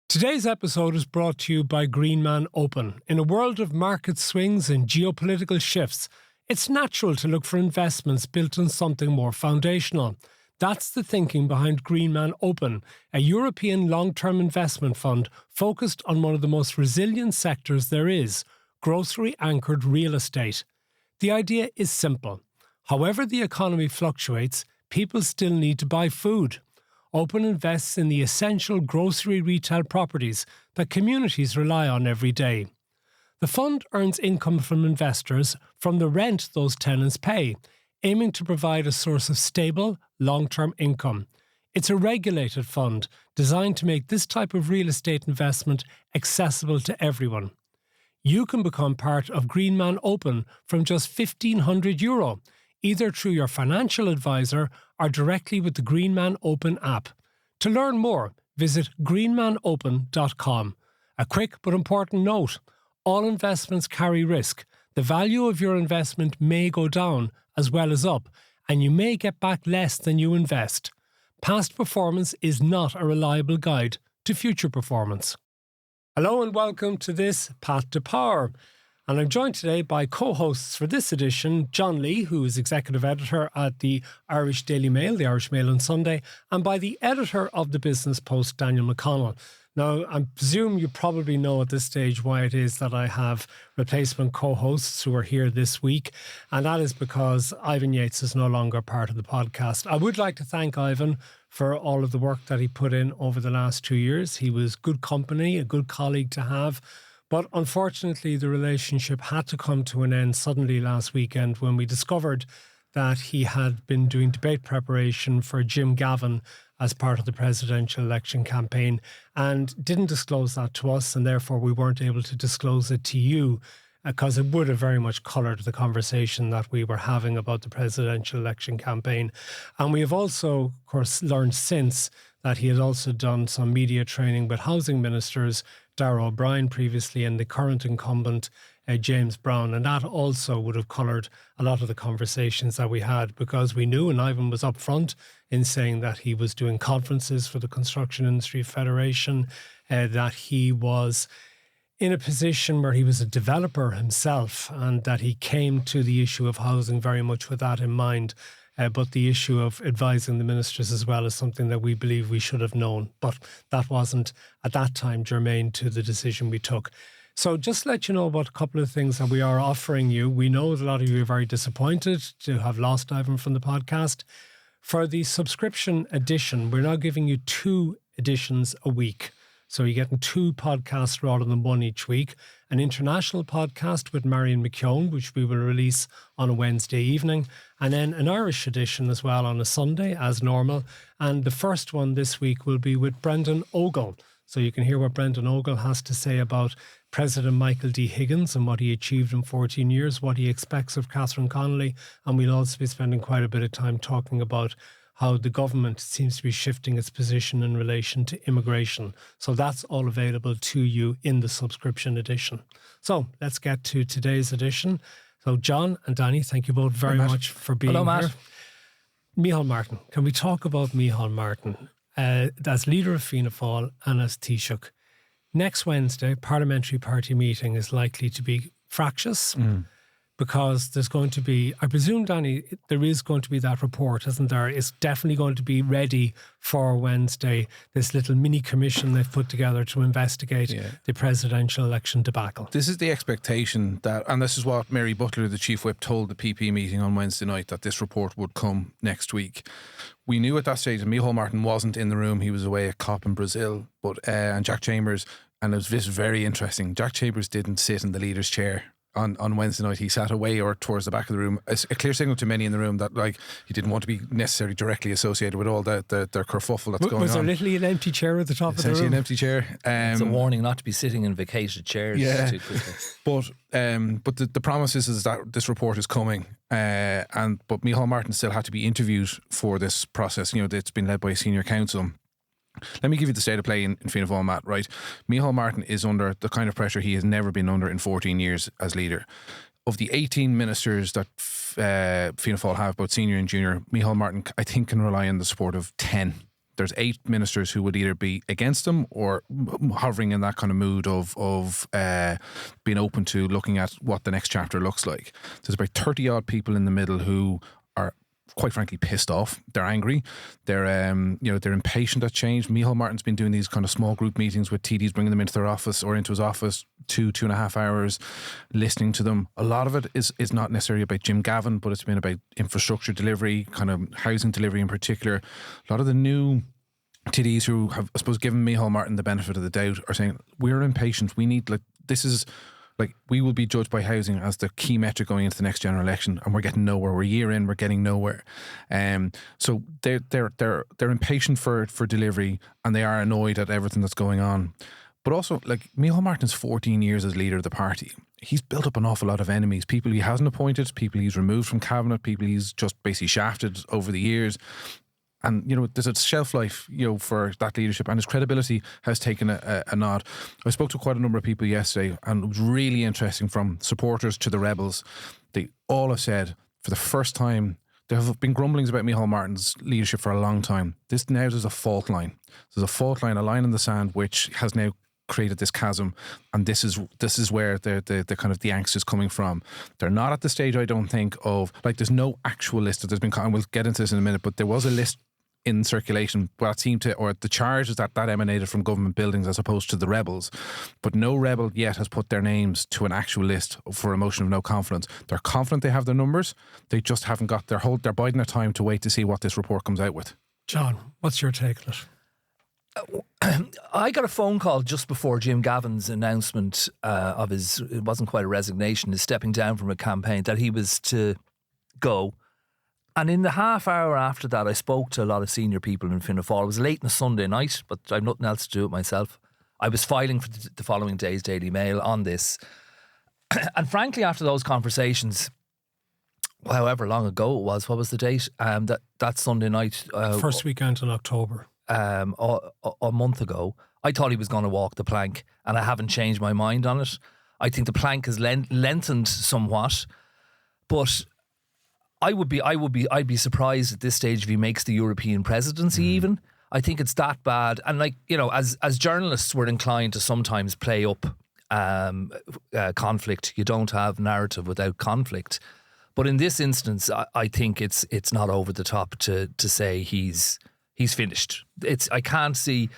Today's episode is brought to you by Greenman Open. In a world of market swings and geopolitical shifts, it's natural to look for investments built on something more foundational. That's the thinking behind Greenman Open, a European long-term investment fund focused on one of the most resilient sectors there is, grocery-anchored real estate. The idea is simple. However the economy fluctuates, people still need to buy food. Open invests in the essential grocery retail properties that communities rely on every day. The fund earns income from investors from the rent those tenants pay, aiming to provide a source of stable, long-term income. It's a regulated fund designed to make this type of real estate investment accessible to everyone. You can become part of Greenman Open from just €1,500, either through your financial advisor or directly with the Greenman Open app. To learn more, visit greenmanopen.com. A quick but important note, all investments carry risk. The value of your investment may go down as well as up, and you may get back less than you invest. Past performance is not a reliable guide to future performance. Hello and welcome to this Path to Power. And I'm joined today by co-hosts for this edition, John Lee, who is executive editor at the Irish Daily Mail, the Irish Mail on Sunday, and by the editor of the Business Post, Daniel McConnell. Now, I presume you probably know at this stage why it is that I have replacement co-hosts who are here this week, and that is because Ivan Yates is no longer part of the podcast. I would like to thank Ivan for all of the work that he put in over the last 2 years. He was good company, a good colleague to have. But unfortunately, the relationship had to come to an end suddenly last weekend when we discovered that he had been doing debate preparation for Jim Gavin as part of the presidential election campaign and didn't disclose that to us, and therefore we weren't able to disclose it to you because it would have very much coloured the conversation that we were having about the presidential election campaign. And we have also, of course, learned since that he had also done some media training with housing ministers, Darragh O'Brien previously, and the current incumbent, James Brown. And that also would have coloured a lot of the conversations that we had, because we knew, and Ivan was upfront in saying that he was doing conferences for the Construction Industry Federation, that he was in a position where he was a developer himself, and that he came to the issue of housing very much with that in mind. But the issue of advising the ministers as well is something that we believe we should have known. But that wasn't, at that time, germane to the decision we took. So just to let you know about a couple of things that we are offering you. We know that a lot of you are very disappointed to have lost Ivan from the podcast. For the subscription edition, we're now giving you 2 editions a week. So you're getting 2 podcasts rather than 1 each week. An international podcast with Marion McKeown, which we will release on a Wednesday evening. And then an Irish edition as well on a Sunday, as normal. And the first one this week will be with Brendan Ogle. So you can hear what Brendan Ogle has to say about President Michael D. Higgins and what he achieved in 14 years, what he expects of Catherine Connolly. And we'll also be spending quite a bit of time talking about how the government seems to be shifting its position in relation to immigration. So that's all available to you in the subscription edition. So let's get to today's edition. So John and Danny, thank you both very much for being here. Matt. Micheál Martin. Can we talk about Micheál Martin as leader of Fianna Fáil and as Taoiseach? Next Wednesday, parliamentary party meeting is likely to be fractious. Because there's going to be, I presume, Danny, there is going to be that report, isn't there? It's definitely going to be ready for Wednesday, this little mini commission they've put together to investigate the presidential election debacle. This is the expectation that, and this is what Mary Butler, the Chief Whip, told the PP meeting on Wednesday night, that this report would come next week. We knew at that stage that Micheál Martin wasn't in the room. He was away at COP in Brazil, but and Jack Chambers, and it was very interesting, Jack Chambers didn't sit in the leader's chair on Wednesday night. He sat away or towards the back of the room. A clear signal to many in the room that he didn't want to be necessarily directly associated with all the kerfuffle that's going on. Was there literally an empty chair at the top of the room? Essentially an empty chair. It's a warning not to be sitting in vacated chairs too quickly. But the promise is that this report is coming, but Micheál Martin still had to be interviewed for this process. You know, it's been led by a senior counsel. Let me give you the state of play in Fianna Fáil, Matt, right? Micheál Martin is under the kind of pressure he has never been under in 14 years as leader. Of the 18 ministers that Fianna Fáil have, both senior and junior, Micheál Martin, I think, can rely on the support of 10 there's 8 ministers who would either be against him or hovering in that kind of mood of being open to looking at what the next chapter looks like. There's about 30 odd people in the middle who are quite frankly pissed off. They're angry. They're they're impatient at change. Micheál Martin's been doing these kind of small group meetings with TDs, bringing them into their office or into his office 2.5 hours, listening to them. A lot of it is not necessarily about Jim Gavin, but it's been about infrastructure delivery, kind of housing delivery in particular. A lot of the new TDs who have, I suppose, given Micheál Martin the benefit of the doubt are saying, we're impatient. We need, we will be judged by housing as the key metric going into the next general election, and we're getting nowhere. We're a year in, we're getting nowhere. So they're impatient for delivery, and they are annoyed at everything that's going on. But also, Micheál Martin's 14 years as leader of the party. He's built up an awful lot of enemies. People he hasn't appointed, people he's removed from cabinet, people he's just basically shafted over the years. And, there's a shelf life, for that leadership, and his credibility has taken a nod. I spoke to quite a number of people yesterday, and it was really interesting, from supporters to the rebels. They all have said, for the first time, there have been grumblings about Micheál Martin's leadership for a long time. There's a fault line. There's a fault line, a line in the sand, which has now created this chasm, and this is where the kind of the angst is coming from. They're not at the stage, I don't think, of there's no actual list that there's been, and we'll get into this in a minute, but there was a list in circulation, but it seemed to, or the charge is that emanated from government buildings as opposed to the rebels. But no rebel yet has put their names to an actual list for a motion of no confidence. They're confident they have their numbers. They just haven't got they're biding their time to wait to see what this report comes out with. John, what's your take on it? I got a phone call just before Jim Gavin's announcement of his, it wasn't quite a resignation, his stepping down from a campaign, that he was to go. And in the half hour after that, I spoke to a lot of senior people in Fianna Fáil. It was late on a Sunday night, but I have nothing else to do with myself. I was filing for the following day's Daily Mail on this. And frankly, after those conversations, however long ago it was, what was the date? That Sunday night. First weekend in October. A month ago, I thought he was going to walk the plank, and I haven't changed my mind on it. I think the plank has lengthened somewhat, but I'd be surprised at this stage if he makes the European presidency even. I think it's that bad. And as journalists, we're inclined to sometimes play up conflict. You don't have narrative without conflict. But in this instance, I think it's not over the top to say he's finished. I can't see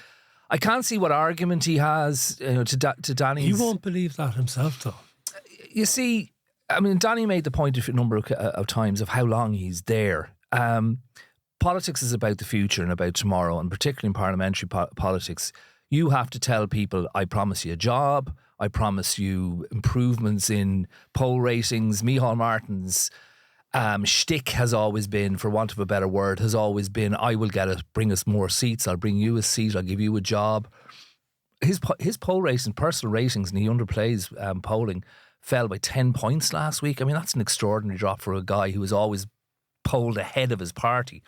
what argument he has to Danny's. He won't believe that himself, though. You see, Danny made the point a number of times of how long he's there. Politics is about the future and about tomorrow, and particularly in parliamentary politics, you have to tell people, I promise you a job, I promise you improvements in poll ratings. Micheál Martin's shtick has always been, for want of a better word, I will bring us more seats, I'll bring you a seat, I'll give you a job. His poll ratings, personal ratings, and he underplays polling, fell by 10 points last week. That's an extraordinary drop for a guy who was always polled ahead of his party.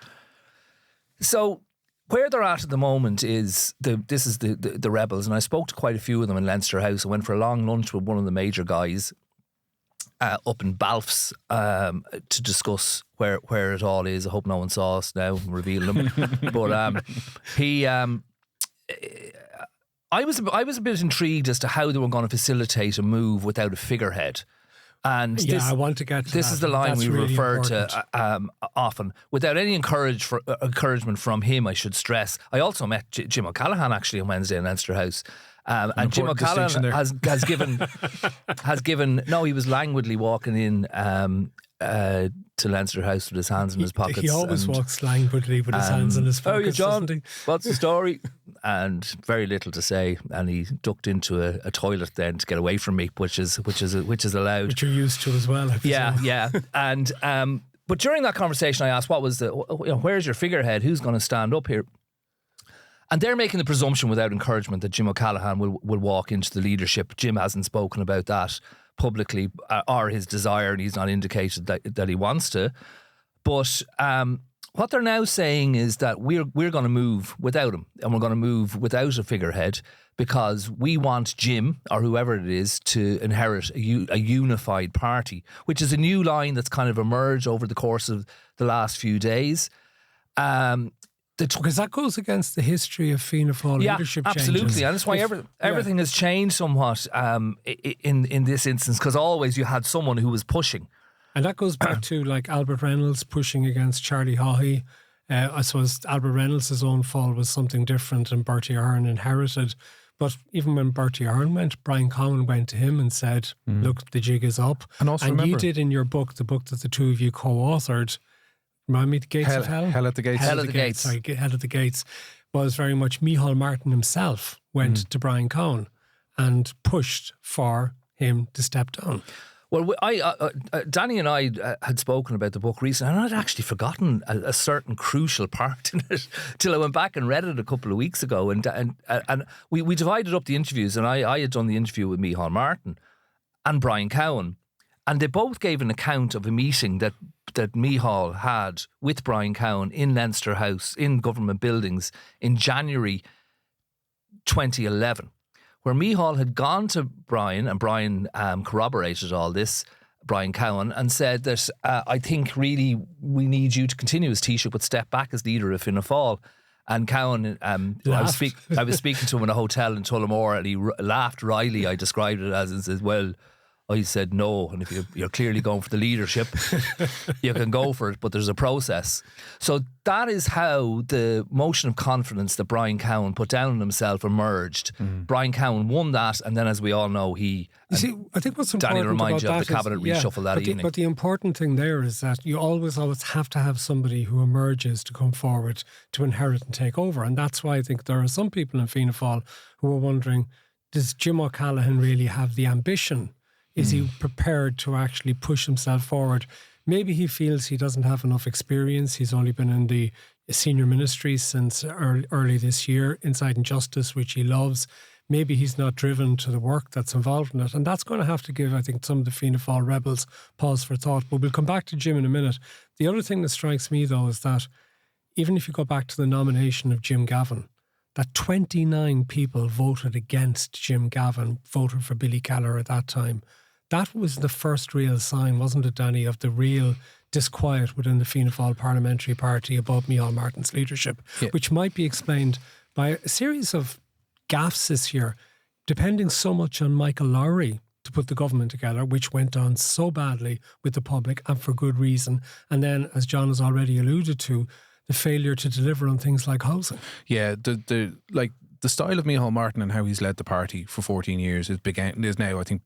So where they're at the moment is the rebels, and I spoke to quite a few of them in Leinster House. I went for a long lunch with one of the major guys up in Balf's to discuss where it all is. I hope no one saw us now revealing them. But I was a bit intrigued as to how they were going to facilitate a move without a figurehead. And I want to get to this that. is the line That's we really refer important. to often. Without any encouragement from him, I should stress. I also met Jim O'Callaghan actually on Wednesday in Leinster House. And Jim O'Callaghan has given. No, he was languidly walking in to Leinster House with his hands in his pockets. He always walks languidly with his hands in his pockets. How are you, John? Doesn't he? What's the story? And very little to say. And he ducked into a toilet then to get away from me, which is allowed. Which you're used to as well. I presume. Yeah. And but during that conversation, I asked, "What was where's your figurehead? Who's going to stand up here?" And they're making the presumption without encouragement that Jim O'Callaghan will walk into the leadership. Jim hasn't spoken about that publicly or his desire, and he's not indicated that he wants to. But what they're now saying is that we're going to move without him, and we're going to move without a figurehead, because we want Jim, or whoever it is, to inherit a unified party, which is a new line that's kind of emerged over the course of the last few days. Because that goes against the history of Fianna Fáil leadership changes. Absolutely. And that's why everything has changed somewhat in this instance, because always you had someone who was pushing. And that goes back to like Albert Reynolds pushing against Charlie Haughey. I suppose Albert Reynolds' own fall was something different and Bertie Ahern inherited. But even when Bertie Ahern went, Brian Cowan went to him and said, look, the jig is up. And also and remember, you did in your book, the book that the two of you co-authored, remind me, The Gates of Hell? Hell at the Gates. Hell at the Gates. Sorry, Hell at the Gates was very much Micheál Martin himself went to Brian Cowan and pushed for him to step down. Well, Danny and I had spoken about the book recently, and I'd actually forgotten a certain crucial part in it till I went back and read it a couple of weeks ago. And we divided up the interviews, and I had done the interview with Micheál Martin and Brian Cowan, and they both gave an account of a meeting that Micheál had with Brian Cowan in Leinster House, in government buildings, in January 2011. Where Micheál had gone to Brian, and Brian corroborated all this, Brian Cowan, and said that I think really we need you to continue as Taoiseach, but step back as leader of Fianna Fáil. And Cowan, I was speaking to him in a hotel in Tullamore, and he laughed wryly. I described it as, and said, well, I said no, and if you're clearly going for the leadership, you can go for it, but there's a process. So that is how the motion of confidence that Brian Cowan put down on himself emerged. Brian Cowan won that, and then, as we all know, I think what's important Danny will remind you about of the cabinet reshuffle that evening. But the important thing there is that you always have to have somebody who emerges to come forward to inherit and take over, and that's why I think there are some people in Fianna Fáil who are wondering, does Jim O'Callaghan really have the ambition? Is he prepared to actually push himself forward? Maybe he feels he doesn't have enough experience. He's only been in the senior ministry since early this year, Inside and Justice, which he loves. Maybe he's not driven to the work that's involved in it. And that's going to have to give, I think, some of the Fianna Fáil rebels pause for thought. But we'll come back to Jim in a minute. The other thing that strikes me, though, is that even if you go back to the nomination of Jim Gavin, that 29 people voted against Jim Gavin, voted for Billy Keller at that time. That was the first real sign, wasn't it, Danny, of the real disquiet within the Fianna Fáil parliamentary party about Micheál Martin's leadership, which might be explained by a series of gaffes this year, depending so much on Michael Lowry to put the government together, which went on so badly with the public and for good reason. And then, as John has already alluded to, the failure to deliver on things like housing. Yeah, the style of Micheál Martin and how he's led the party for 14 years is now, I think,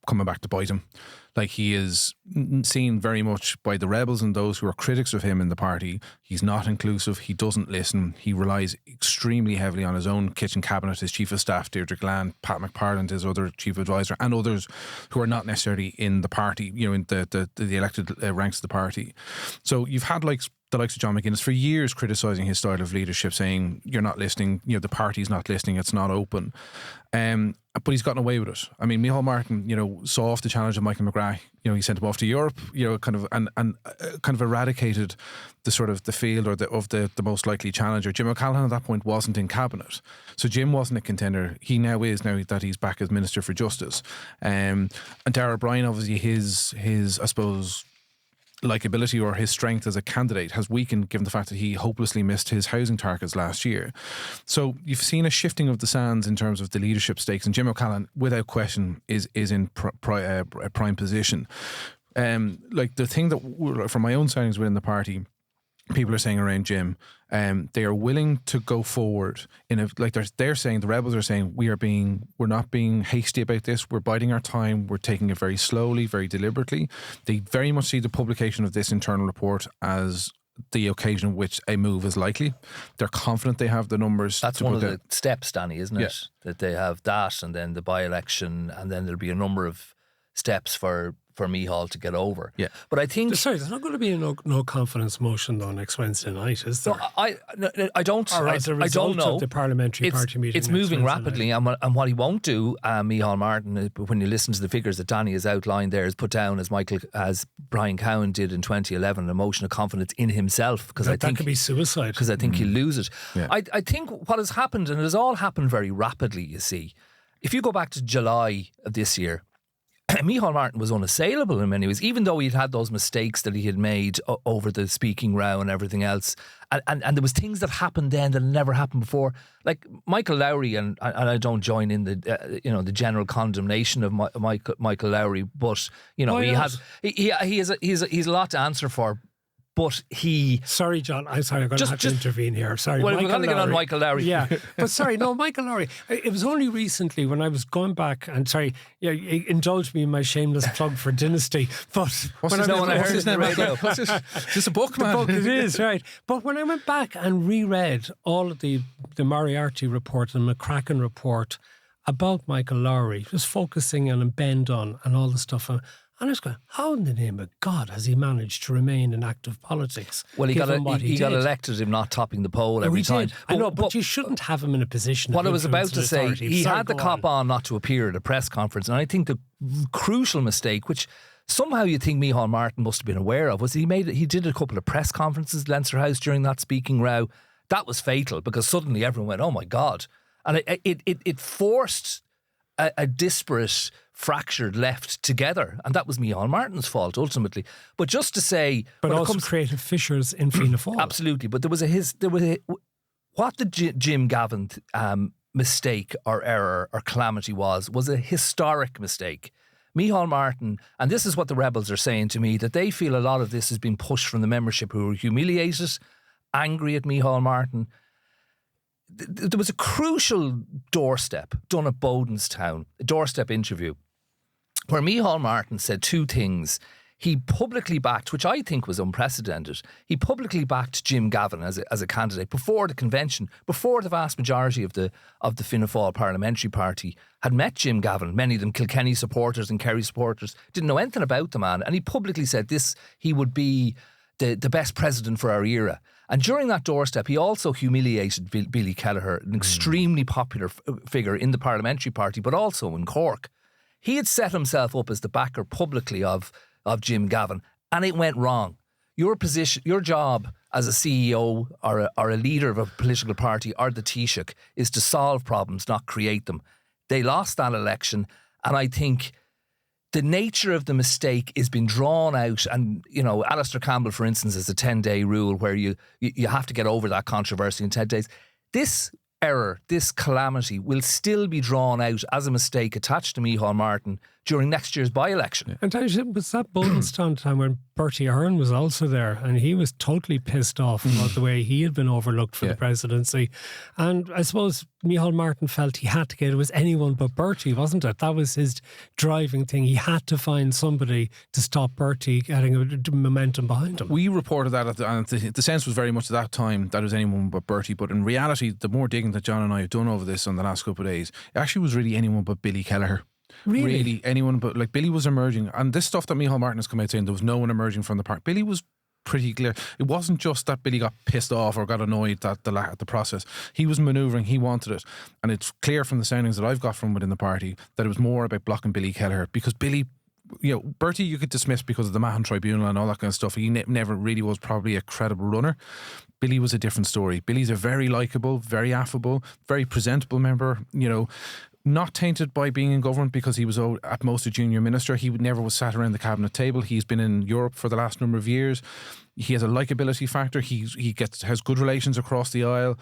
coming back to bite him. Like, he is seen very much by the rebels and those who are critics of him in the party. He's not inclusive. He doesn't listen. He relies extremely heavily on his own kitchen cabinet, his chief of staff, Deirdre Glan, Pat McParland, his other chief advisor, and others who are not necessarily in the party, in the elected ranks of the party. So you've had the likes of John McGuinness for years criticising his style of leadership, saying, you're not listening, the party's not listening, it's not open. But he's gotten away with it. I mean, Micheál Martin, saw off the challenge of Michael McGrath. He sent him off to Europe, kind of eradicated the sort of the field of the most likely challenger. Jim O'Callaghan at that point wasn't in cabinet. So Jim wasn't a contender. He now is, now that he's back as Minister for Justice. And Darragh O'Brien, obviously his I suppose, likability or his strength as a candidate has weakened given the fact that he hopelessly missed his housing targets last year. So you've seen a shifting of the sands in terms of the leadership stakes, and Jim O'Callaghan, without question, is in a prime position. The thing that, from my own soundings within the party, people are saying around Jim, they are willing to go forward they're saying, the rebels are saying, we're not being hasty about this, we're biding our time, we're taking it very slowly, very deliberately. They very much see the publication of this internal report as the occasion in which a move is likely. They're confident they have the numbers. That's one of the steps, Danny, isn't it? Yeah. That they have that, and then the by-election, and then there'll be a number of steps for Micheál to get over. Yeah. But I think... Sorry, there's not going to be a no confidence motion though next Wednesday night, is there? No, I don't. Or as a result of the parliamentary party meeting. It's moving rapidly, and what he won't do, Micheál Martin, when you listen to the figures that Danny has outlined there, is put down, as Brian Cowan did in 2011, a motion of confidence in himself, because I think that could be suicide. Because I think he'll lose it. Yeah. I think what has happened, and it has all happened very rapidly, you see. If you go back to July of this year, Micheál Martin was unassailable in many ways, even though he'd had those mistakes that he had made over the speaking row and everything else. And there was things that happened then that never happened before. Like Michael Lowry, and I don't join in the the general condemnation of Michael Lowry, but he has a lot to answer for. But Sorry, John. I'm sorry. I'm going to have to intervene here. Sorry. Well, we're going to get on Michael Lowry. Yeah. But sorry, no, Michael Lowry. It was only recently when I was going back, and sorry, indulge me in my shameless plug for Dynasty. But What's his name? It's a book, man. The book, it is, right. But when I went back and reread all of the Moriarty report and McCracken report about Michael Lowry, just focusing on and Bend on and all the stuff. And I was going, how in the name of God has he managed to remain in active politics? Well, he got elected him not topping the poll every time. I know, but you shouldn't have him in a position. What I was about to say, he had the cop on not to appear at a press conference, and I think the crucial mistake, which somehow you think Micheál Martin must have been aware of, was he did a couple of press conferences at Leinster House during that speaking row. That was fatal because suddenly everyone went, "Oh my God," and it forced a disparate, fractured left together, and that was Micheál Martin's fault ultimately. But just to say, but also creative fissures in Fianna Fáil. Absolutely, but what the Jim Gavin mistake or error or calamity was a historic mistake. Micheál Martin, and this is what the rebels are saying to me, that they feel a lot of this has been pushed from the membership who were humiliated, angry at Micheál Martin. There was a crucial doorstep done at Bodenstown, a doorstep interview, where Micheál Martin said two things. He publicly backed, which I think was unprecedented, he publicly backed Jim Gavin as a candidate before the convention, before the vast majority of the Fianna Fáil parliamentary party had met Jim Gavin. Many of them Kilkenny supporters and Kerry supporters didn't know anything about the man, and he publicly said he would be the best president for our era. And during that doorstep, he also humiliated Billy Kelleher, an extremely popular figure in the parliamentary party, but also in Cork. He had set himself up as the backer publicly of Jim Gavin, and it went wrong. Your job as a CEO or a leader of a political party or the Taoiseach is to solve problems, not create them. They lost that election, and I think the nature of the mistake is being drawn out, and Alistair Campbell, for instance, has a 10-day rule where you have to get over that controversy in 10 days. This error, this calamity will still be drawn out as a mistake attached to Micheál Martin during next year's by-election. And was that Bodenstown time when Bertie Ahern was also there, and he was totally pissed off about the way he had been overlooked for the presidency. And I suppose Micheál Martin felt he had to get it was anyone but Bertie, wasn't it? That was his driving thing. He had to find somebody to stop Bertie getting a momentum behind him. We reported that, and the sense was very much at that time that it was anyone but Bertie. But in reality, the more digging that John and I have done over this on the last couple of days, it actually was really anyone but Billy Kelleher. Really anyone but, like, Billy was emerging, and this stuff that Micheál Martin has come out saying there was no one emerging from the park. Billy was pretty clear. It wasn't just that Billy got pissed off or got annoyed at the process. He was manoeuvring, he wanted it, and it's clear from the soundings that I've got from within the party that it was more about blocking Billy Kelleher, because Billy, Bertie you could dismiss because of the Mahon Tribunal and all that kind of stuff. He never really was probably a credible runner. Billy was a different story. Billy's a very likeable, very affable, very presentable member, not tainted by being in government because he was at most a junior minister. He never was sat around the cabinet table. He's been in Europe for the last number of years. He has a likability factor. He has good relations across the aisle.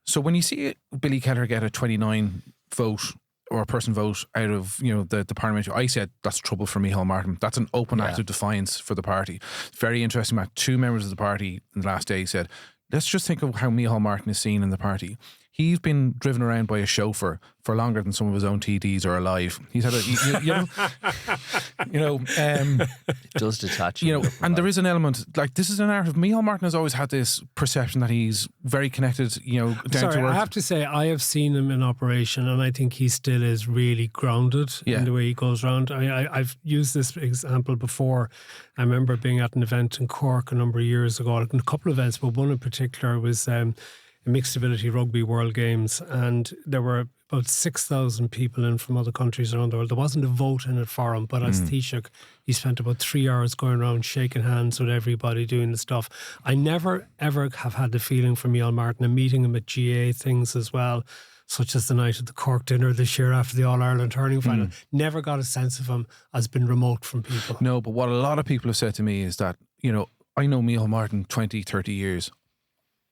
So when you see Billy Kelleher get a 29 vote or a person vote out of the parliamentary, I said that's trouble for Micheál Martin. That's an open act of defiance for the party. Very interesting, Matt. Two members of the party in the last day said, let's just think of how Micheál Martin is seen in the party. He's been driven around by a chauffeur for longer than some of his own TDs are alive. He's had it does detach and there is an element, like, this is a narrative. Micheál Martin has always had this perception that he's very connected, down to earth. I have to say, I have seen him in operation, and I think he still is really grounded in the way he goes around. I've used this example before. I remember being at an event in Cork a number of years ago, a couple of events, but one in particular was Mixed Ability Rugby World Games, and there were about 6,000 people in from other countries around the world. There wasn't a vote in it for him, but as Taoiseach, he spent about 3 hours going around shaking hands with everybody, doing the stuff. I never ever have had the feeling from Micheál Martin, and meeting him at GA things as well, such as the night of the Cork dinner this year after the All-Ireland hurling final, never got a sense of him as being remote from people. No, but what a lot of people have said to me is that, you know, I know Micheál Martin 20, 30 years.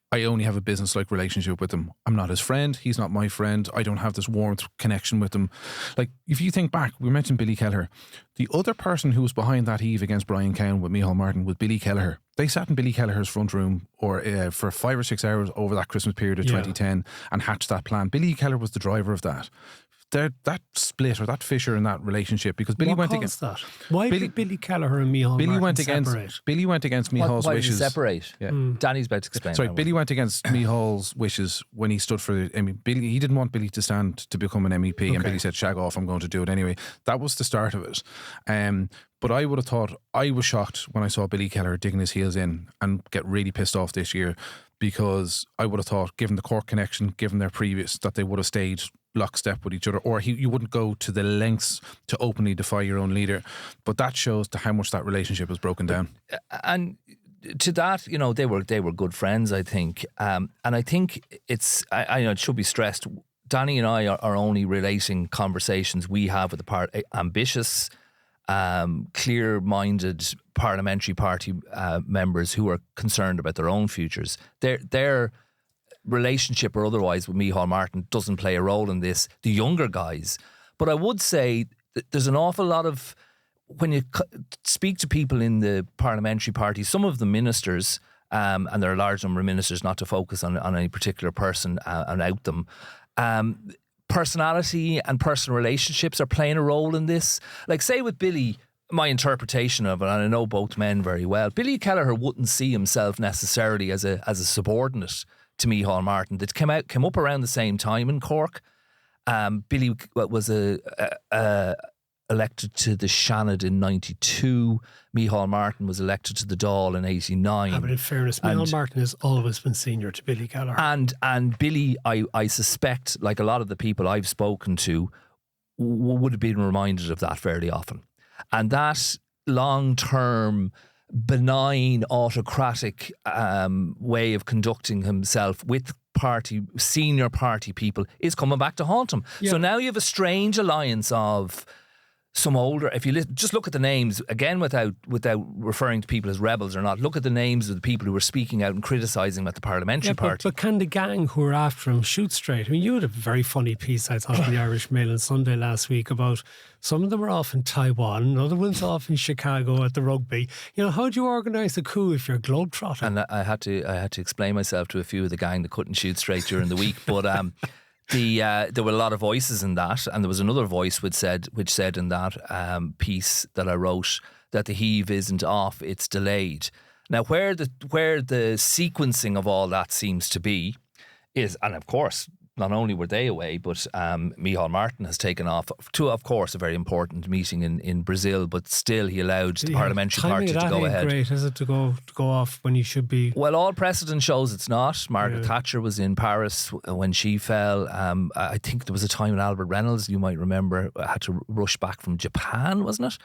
I only have a business-like relationship with him. I'm not his friend. He's not my friend. I don't have this warmth connection with him. Like, if you think back, we mentioned Billy Kelleher. The other person who was behind that heave against Brian Cowan with Micheál Martin was Billy Kelleher. They sat in Billy Kelleher's front room for 5 or 6 hours over that Christmas period of 2010 and hatched that plan. Billy Kelleher was the driver of that. That split or that fissure in that relationship, because Billy went against that. Why did Billy Kelleher and Micheál Martin separate? Billy went against Micheál's why wishes. Did he separate? Yeah. Danny's about to explain. Sorry, Billy went against Micheál's wishes when he stood for. I mean, Billy. He didn't want Billy to stand to become an MEP, and Billy said, "Shag off, I'm going to do it anyway." That was the start of it. But I would have thought, I was shocked when I saw Billy Kelleher digging his heels in and get really pissed off this year, because I would have thought, given the Cork connection, given their previous, that they would have stayed lockstep with each other, or you wouldn't go to the lengths to openly defy your own leader. But that shows to how much that relationship has broken down. And to that, you know, they were good friends, I think. And I think I know it should be stressed, Danny and I are only relating conversations we have with the ambitious, clear-minded parliamentary party members who are concerned about their own futures. Their relationship or otherwise with Micheál Martin doesn't play a role in this, the younger guys. But I would say that there's an awful lot of, when you speak to people in the parliamentary party, some of the ministers, and there are a large number of ministers, not to focus on any particular person and out them, personality and personal relationships are playing a role in this. Like, say with Billy, my interpretation of it, and I know both men very well, Billy Kelleher wouldn't see himself necessarily as a subordinate to Micheál Martin. That came up around the same time in Cork. Billy was elected to the Shannon in 92. Micheál Martin was elected to the Dáil in 89. But in fairness, Micheál Martin has always been senior to Billy Kelleher. And Billy, I suspect, like a lot of the people I've spoken to, would have been reminded of that fairly often. And that long-term, benign, autocratic way of conducting himself with senior party people is coming back to haunt him. Yeah. So now you have a strange alliance of some older, if you just look at the names, again, without referring to people as rebels or not, look at the names of the people who were speaking out and criticising him at the parliamentary party. But can the gang who were after him shoot straight? I mean, you had a very funny piece, I thought, in the Irish Mail on Sunday last week about some of them were off in Taiwan, other ones off in Chicago at the rugby. You know, how do you organise a coup if you're globetrotting? And I had to explain myself to a few of the gang that couldn't shoot straight during the week, but there were a lot of voices in that, and there was another voice which said in that piece that I wrote that the heave isn't off, it's delayed. Now, where the sequencing of all that seems to be is, and of course, not only were they away, but Micheál Martin has taken off to, of course, a very important meeting in Brazil, but still he allowed the parliamentary party to go ahead. Great, is it, to go off when you should be? Well, all precedent shows it's not. Margaret Thatcher was in Paris when she fell. I think there was a time when Albert Reynolds, you might remember, had to rush back from Japan, wasn't it?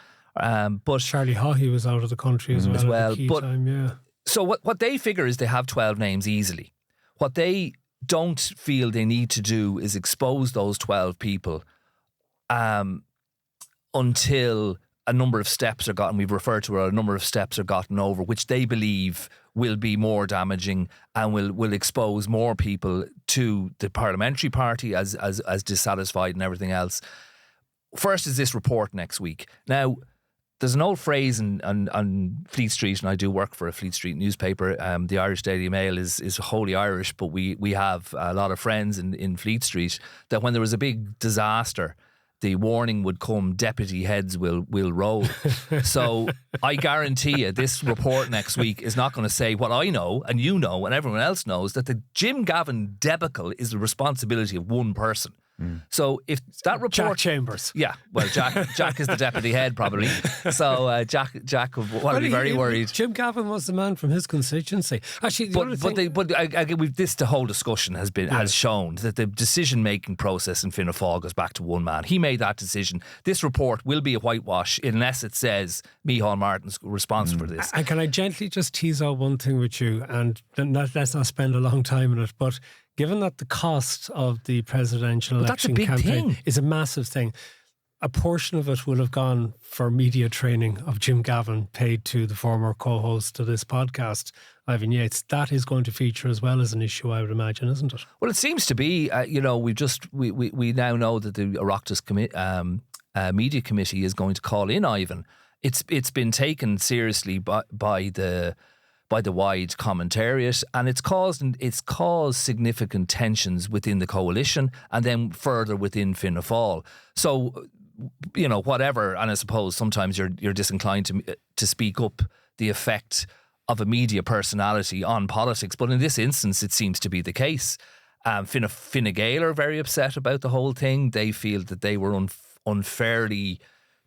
But Charlie Haughey was out of the country as well. At the key time, yeah. So what they figure is they have 12 names easily. What they don't feel they need to do is expose those 12 people until a number of steps are gotten. We've referred to a number of steps are gotten over, which they believe will be more damaging and will expose more people to the parliamentary party as dissatisfied and everything else. First is this report next week. Now, there's an old phrase on Fleet Street, and I do work for a Fleet Street newspaper. The Irish Daily Mail is wholly Irish, but we have a lot of friends in Fleet Street that when there was a big disaster, the warning would come, deputy heads will roll. So I guarantee you this report next week is not going to say what I know and you know and everyone else knows, that the Jim Gavin debacle is the responsibility of one person. So if that report... Jack Chambers. Yeah, well, Jack is the deputy head probably. So Jack will be very worried. Jim Gavin was the man from his constituency. Actually, the whole discussion has shown that the decision-making process in Fianna Fáil goes back to one man. He made that decision. This report will be a whitewash unless it says Micheál Martin's responsible for this. And can I gently just tease out one thing with you, and let's not spend a long time on it, but given that the cost of the presidential But election that's a big campaign thing. is a massive thing, a portion of it will have gone for media training of Jim Gavin, paid to the former co-host of this podcast, Ivan Yates. That is going to feature as well as an issue, I would imagine, isn't it? Well, it seems to be. We now know that the Oireachtas media committee is going to call in Ivan. It's been taken seriously by the wide commentariat, and it's caused significant tensions within the coalition, and then further within Fianna Fáil. So, whatever, and I suppose sometimes you're disinclined to speak up the effect of a media personality on politics, but in this instance, it seems to be the case. Fine Gael are very upset about the whole thing. They feel that they were unfairly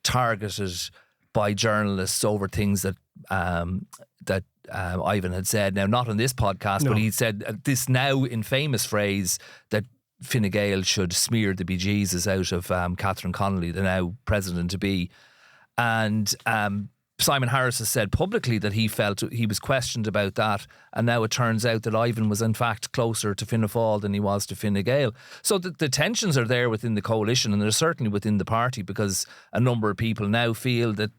targeted by journalists over things that Ivan had said. Now, not on this podcast, but he said this now infamous phrase that Fine Gael should smear the bejesus out of Catherine Connolly, the now president-to-be. And Simon Harris has said publicly that he felt he was questioned about that, and now it turns out that Ivan was in fact closer to Fianna Fáil than he was to Fine Gael. So the tensions are there within the coalition, and they're certainly within the party, because a number of people now feel that,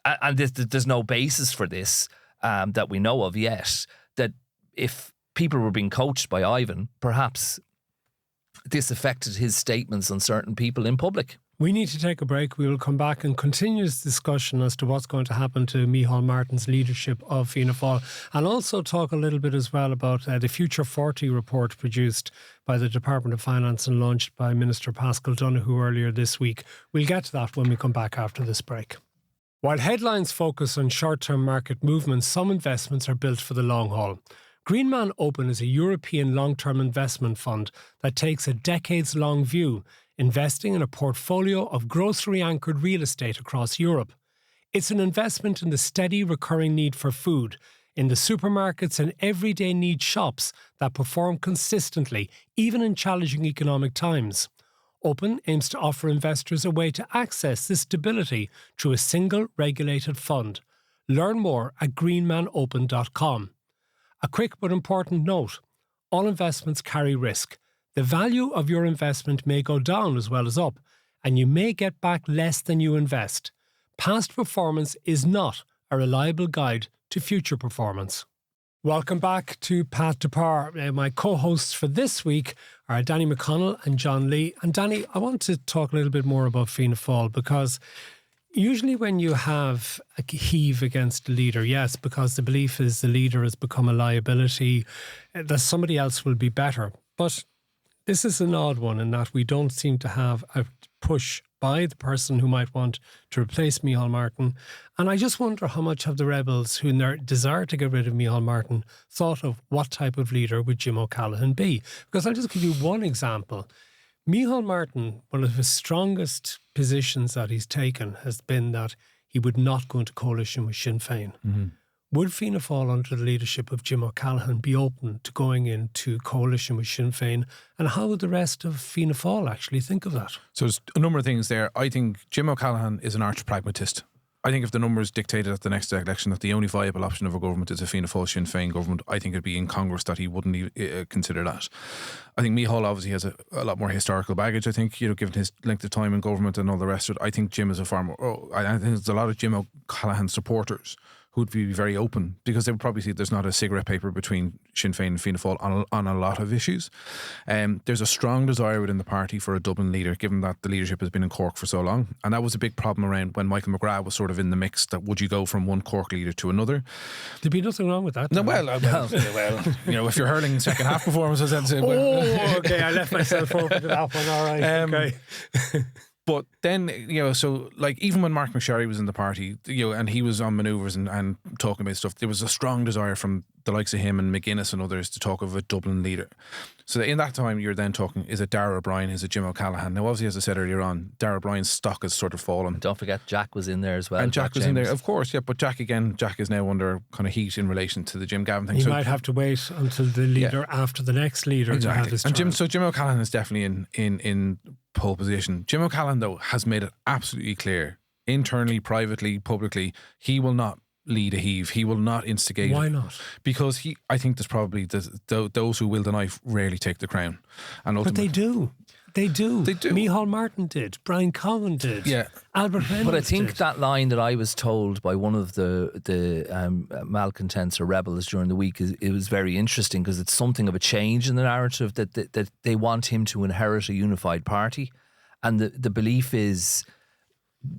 and there's no basis for this that we know of yet, that if people were being coached by Ivan, perhaps this affected his statements on certain people in public. We need to take a break. We will come back and continue this discussion as to what's going to happen to Micheál Martin's leadership of Fianna Fáil, and also talk a little bit as well about the Future 40 report produced by the Department of Finance and launched by Minister Paschal Donoghue earlier this week. We'll get to that when we come back after this break. While headlines focus on short-term market movements, some investments are built for the long haul. Greenman Open is a European long-term investment fund that takes a decades-long view, investing in a portfolio of grocery-anchored real estate across Europe. It's an investment in the steady recurring need for food, in the supermarkets and everyday need shops that perform consistently, even in challenging economic times. Open aims to offer investors a way to access this stability through a single regulated fund. Learn more at greenmanopen.com. A quick but important note: all investments carry risk. The value of your investment may go down as well as up, and you may get back less than you invest. Past performance is not a reliable guide to future performance. Welcome back to Path to Power. My co-hosts for this week are Danny McConnell and John Lee. And Danny, I want to talk a little bit more about Fianna Fáil, because usually when you have a heave against the leader, yes, because the belief is the leader has become a liability, that somebody else will be better. But this is an odd one in that we don't seem to have a push by the person who might want to replace Micheál Martin. And I just wonder how much have the rebels, who in their desire to get rid of Micheál Martin, thought of what type of leader would Jim O'Callaghan be? Because I'll just give you one example. Micheál Martin, one of his strongest positions that he's taken has been that he would not go into coalition with Sinn Féin. Mm-hmm. Would Fianna Fáil, under the leadership of Jim O'Callaghan, be open to going into coalition with Sinn Féin? And how would the rest of Fianna Fáil actually think of that? So there's a number of things there. I think Jim O'Callaghan is an arch pragmatist. I think if the numbers dictated at the next election that the only viable option of a government is a Fianna Fáil Sinn Féin government, I think it'd be incongruous that he wouldn't consider that. I think Micheál obviously has a lot more historical baggage. I think, given his length of time in government and all the rest of it, I think Jim is a far more. I think there's a lot of Jim O'Callaghan supporters who'd be very open, because they would probably see there's not a cigarette paper between Sinn Féin and Fianna Fáil on a lot of issues. There's a strong desire within the party for a Dublin leader, given that the leadership has been in Cork for so long. And that was a big problem around when Michael McGrath was sort of in the mix, that would you go from one Cork leader to another? There'd be nothing wrong with that. No, well, if you're hurling second half performances, I'd say, okay, I left myself open to that one, all right, okay. But then, so like even when Mark McSherry was in the party, and he was on manoeuvres and talking about stuff, there was a strong desire from the likes of him and McGuinness and others to talk of a Dublin leader. So in that time, you're then talking, is it Darragh O'Brien, is it Jim O'Callaghan? Now, obviously, as I said earlier on, Darragh O'Brien's stock has sort of fallen. And don't forget, Jack was in there as well. And Jack was in there, of course, yeah. But Jack is now under kind of heat in relation to the Jim Gavin thing. He might have to wait until the leader after the next leader to have his turn. And Jim O'Callaghan is definitely in pole position. Jim O'Callaghan, though, has made it absolutely clear, internally, privately, publicly, he will not lead a heave. He will not instigate. Why not? Because I think there's probably those who will deny rarely take the crown. And But they do. They do. Micheál Martin did. Brian Cowan did. Yeah. Albert Reynolds But I think did. that line that I was told by one of the malcontents or rebels during the week it was very interesting, because it's something of a change in the narrative that they want him to inherit a unified party, and the belief is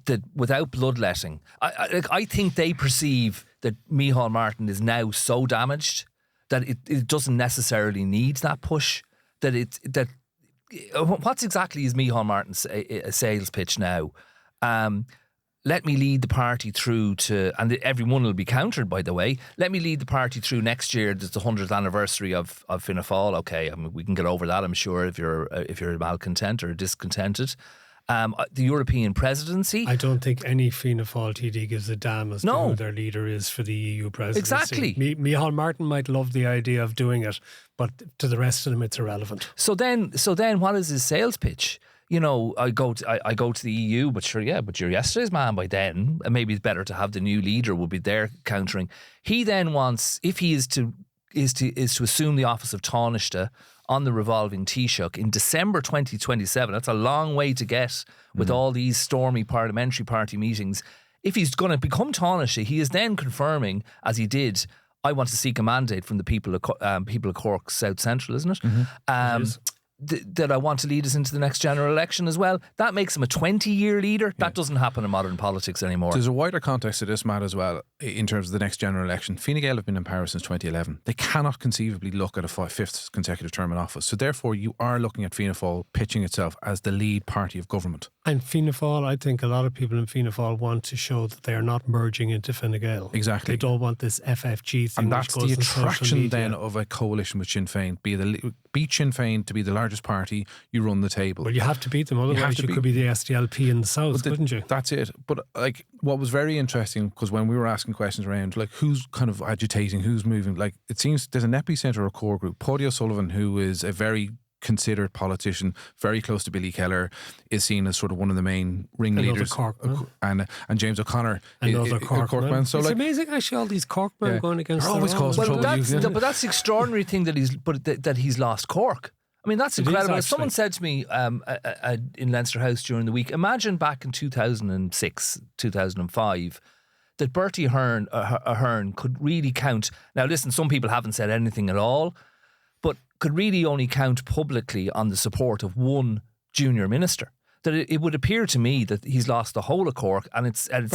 that without bloodletting, I think they perceive that Micheál Martin is now so damaged that it doesn't necessarily need that push. What's exactly is Micheál Martin's sales pitch now? Let me lead the party through to, and everyone will be countered, by the way. Let me lead the party through next year. There's the 100th anniversary of Fianna Fáil. Okay, I mean, we can get over that, I'm sure, if you're malcontent or discontented. The European presidency. I don't think any Fianna Fáil TD gives a damn as to who their leader is for the EU presidency. Exactly. Micheál Martin might love the idea of doing it, but to the rest of them, it's irrelevant. So then, what is his sales pitch? You know, I go to the EU, but sure, yeah, but you're yesterday's man by then, and maybe it's better to have the new leader will be there countering. He then wants, if he is to assume the office of Taoiseach on the revolving Taoiseach in December 2027. That's a long way to get with all these stormy parliamentary party meetings. If he's going to become Taoiseach, he is then confirming, as he did, I want to seek a mandate from the people of Cork South Central, isn't it? It is. That I want to lead us into the next general election as well. That makes him a 20-year leader. That doesn't happen in modern politics anymore. There's a wider context to this, Matt, as well, in terms of the next general election. Fine Gael have been in power since 2011. They cannot conceivably look at a fifth consecutive term in office. So therefore, you are looking at Fianna Fáil pitching itself as the lead party of government. And Fianna Fáil, I think a lot of people in Fianna Fáil want to show that they are not merging into Fine Gael. Exactly. They don't want this FFG thing. And that's which goes the on social attraction media. then of a coalition with Sinn Féin. Beat Sinn Féin to be the largest party, you run the table. Well, you have to beat them, otherwise you could be the SDLP in the south, couldn't you? That's it. But like, what was very interesting, because when we were asking questions around, like, who's kind of agitating, who's moving, like, it seems there's an epicentre or core group. Paddy O'Sullivan, who is a very considered politician, very close to Billy Keller, is seen as sort of one of the main ringleaders. And James O'Connor, another Corkman. So it's like, amazing actually, all these Corkmen going against. They're always causing trouble. But that's the extraordinary thing that he's lost Cork. I mean, that's incredible. Someone said to me in Leinster House during the week, imagine back in 2006, 2005, that Bertie Ahern could really count. Now listen, some people haven't said anything at all, but could really only count publicly on the support of one junior minister. That it would appear to me that he's lost the whole of Cork, and it's said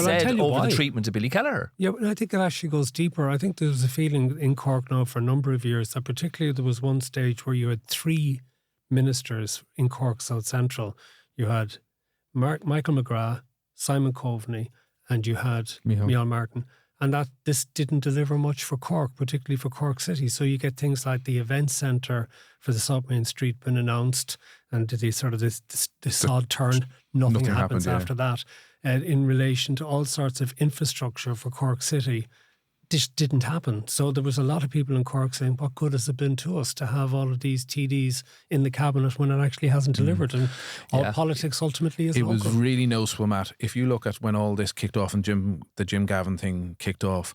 over the treatment of Billy Kelleher. Yeah, but I think it actually goes deeper. I think there's a feeling in Cork now for a number of years that particularly there was one stage where you had three ministers in Cork South Central. You had Michael McGrath, Simon Coveney, and you had Micheál Martin. And that this didn't deliver much for Cork, particularly for Cork City. So you get things like the event centre for the South Main Street been announced, and this odd turn. Nothing happens after that. In relation to all sorts of infrastructure for Cork City, this didn't happen. So there was a lot of people in Cork saying, what good has it been to us to have all of these TDs in the cabinet when it actually hasn't delivered? And all politics ultimately is local. It was really noticeable, Matt. If you look at when all this kicked off and the Jim Gavin thing kicked off,